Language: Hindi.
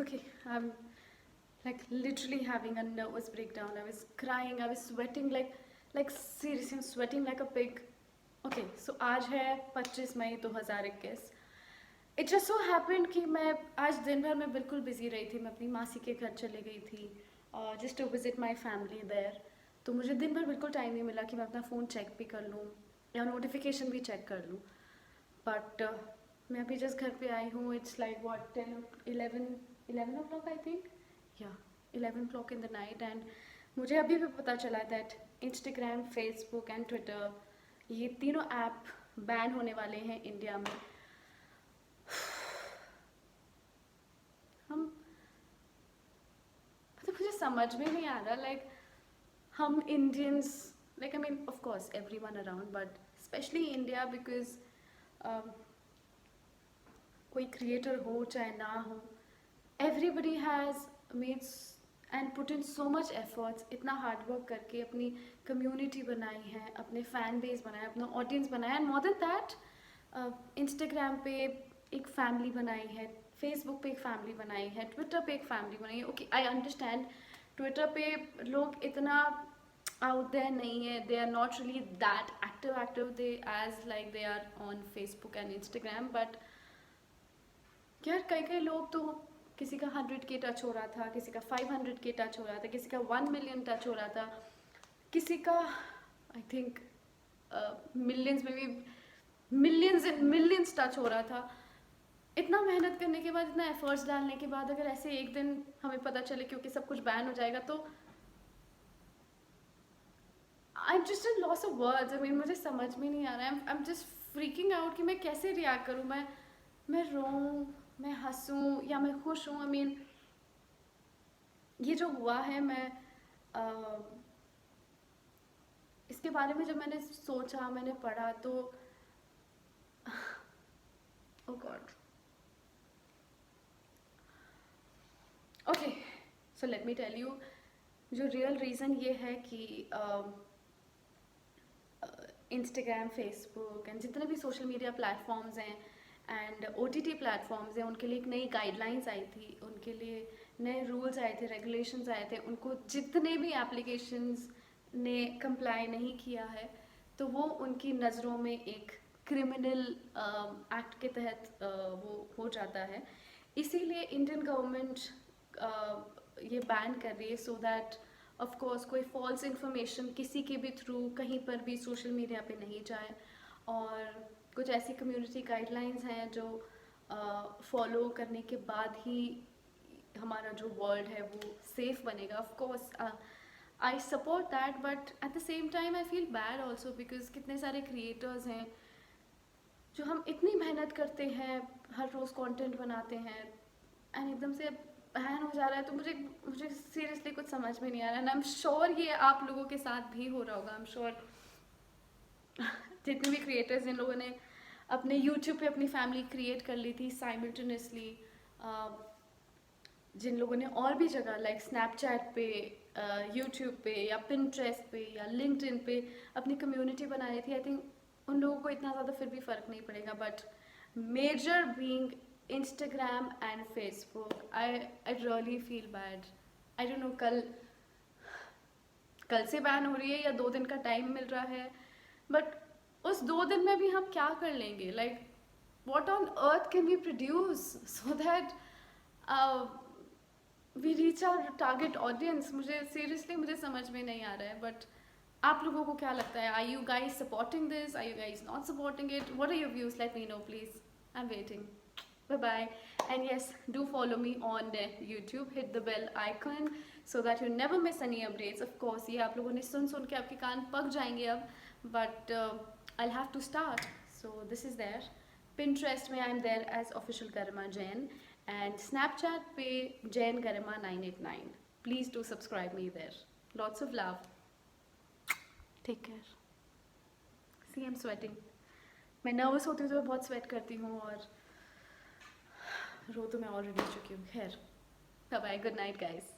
Okay, I'm like literally having a nervous breakdown. I was crying, I was sweating like seriously I'm sweating like a pig. Okay, so आज है 25 मई 2021. इट जस्ट सो हैपेंड कि मैं आज दिन भर मैं बिल्कुल बिजी रही थी. मैं अपनी मासी के घर चली गई थी just to visit my family there. तो मुझे दिन भर बिल्कुल टाइम नहीं मिला कि मैं अपना फ़ोन चेक भी कर लूँ या नोटिफिकेशन भी चेक कर लूँ. बट मैं अभी जस्ट घर पे आई हूँ. It's like what 11 o'clock I think. या 11 o'clock in the night. And मुझे अभी भी पता चला that Instagram, Facebook and Twitter, ये तीनों ऐप बैन होने वाले हैं इंडिया में. हम मतलब मुझे समझ में नहीं आ रहा. लाइक हम Indians, like I mean of course everyone around, but specially India, because कोई क्रिएटर हो चाहे ना हो, everybody has made and put in so much efforts. इतना हार्ड वर्क करके अपनी कम्युनिटी बनाई है, अपने फैन बेस बनाया, अपना ऑडियंस बनाया. And more than that Instagram पे एक फैमिली बनाई है, फेसबुक पे एक फैमिली बनाई है, ट्विटर पे एक फैमिली बनाई है. ओके, आई अंडरस्टैंड ट्विटर पे लोग इतना आउट देयर नहीं है. They are not really that active they age like they are on Facebook and Instagram. But यार कई लोग तो, किसी का 100K टच हो रहा था, किसी का 500K टच हो रहा था, किसी का 1 million टच हो रहा था, किसी का आई थिंक मिलियंस में भी मिलियंस एंड मिलियंस टच हो रहा था. इतना मेहनत करने के बाद, इतना एफर्ट्स डालने के बाद, अगर ऐसे एक दिन हमें पता चले क्योंकि सब कुछ बैन हो जाएगा, तो I am just in loss of words. I mean मुझे समझ में नहीं आ रहा है. I am just freaking out कि मैं कैसे रिएक्ट करूँ. मैं रोऊँ, मैं हंसूँ या मैं खुश हूँ. आई मीन ये जो हुआ है, मैं इसके बारे में जब मैंने सोचा, मैंने पढ़ा, तो oh God. Okay, so let me tell you. जो रियल रीज़न ये है कि इंस्टाग्राम, फेसबुक एंड जितने भी सोशल मीडिया प्लेटफॉर्म्स हैं एंड OTT प्लेटफॉर्म्स हैं, उनके लिए एक नई गाइडलाइंस आई थी, उनके लिए नए रूल्स आए थे, रेगुलेशंस आए थे. उनको जितने भी एप्लीकेशंस ने कंप्लाई नहीं किया है, तो वो उनकी नज़रों में एक क्रिमिनल एक्ट के तहत वो हो जाता है. इसीलिए इंडियन गवर्नमेंट ये बैन कर रही है, सो दैट ऑफ कोर्स कोई फॉल्स इन्फॉर्मेशन किसी के भी थ्रू कहीं पर भी सोशल मीडिया पे नहीं जाए. और कुछ ऐसी कम्युनिटी गाइडलाइंस हैं जो फॉलो करने के बाद ही हमारा जो वर्ल्ड है वो सेफ बनेगा. Of course I support that, but at the same time I feel bad also, because कितने सारे क्रिएटर्स हैं जो हम इतनी मेहनत करते हैं, हर रोज़ कंटेंट बनाते हैं, एंड एकदम से बैन हो जा रहा है. तो मुझे सीरियसली कुछ समझ में नहीं आ रहा है. एंड आई एम श्योर ये आप लोगों के साथ भी हो रहा होगा. आई एम श्योर जितने भी क्रिएटर्स, जिन लोगों ने अपने यूट्यूब पे अपनी फैमिली क्रिएट कर ली थी साइमल्टेनियसली, जिन लोगों ने और भी जगह लाइक स्नैपचैट पे, यूट्यूब पे या पिंटरेस्ट पे या लिंक्डइन पे अपनी कम्युनिटी बनाई थी, आई थिंक उन लोगों को इतना ज़्यादा फिर भी फ़र्क नहीं पड़ेगा. But major being Instagram and Facebook, I really feel bad. I don't know कल से बैन हो रही है या 2 दिन का टाइम मिल रहा है, बट उस 2 दिन में भी हम क्या कर लेंगे? Like what on earth can we produce so that we reach our target audience? मुझे सीरियसली मुझे समझ में नहीं आ रहा है. बट आप लोगों को क्या लगता है? Are you guys supporting this? Are you guys not supporting it? What are your views? Let me know please. I'm waiting. Bye bye. And yes, do follow me on YouTube. Hit the bell icon so that you never miss any updates. Of course, ये आप लोगों ने सुन के आपके कान पक जाएंगे अब. But I'll have to start. So this is there. Pinterest में I'm there as official Garima Jain. And Snapchat पे Jain Garima 989. Please do subscribe me there. Lots of love. Take care. See, I'm sweating. मैं नर्वस होती हूँ तो मैं बहुत स्वेट करती हूँ, और रो तो मैं ऑलरेडी चुकी हूँ. खैर, bye bye, good night guys.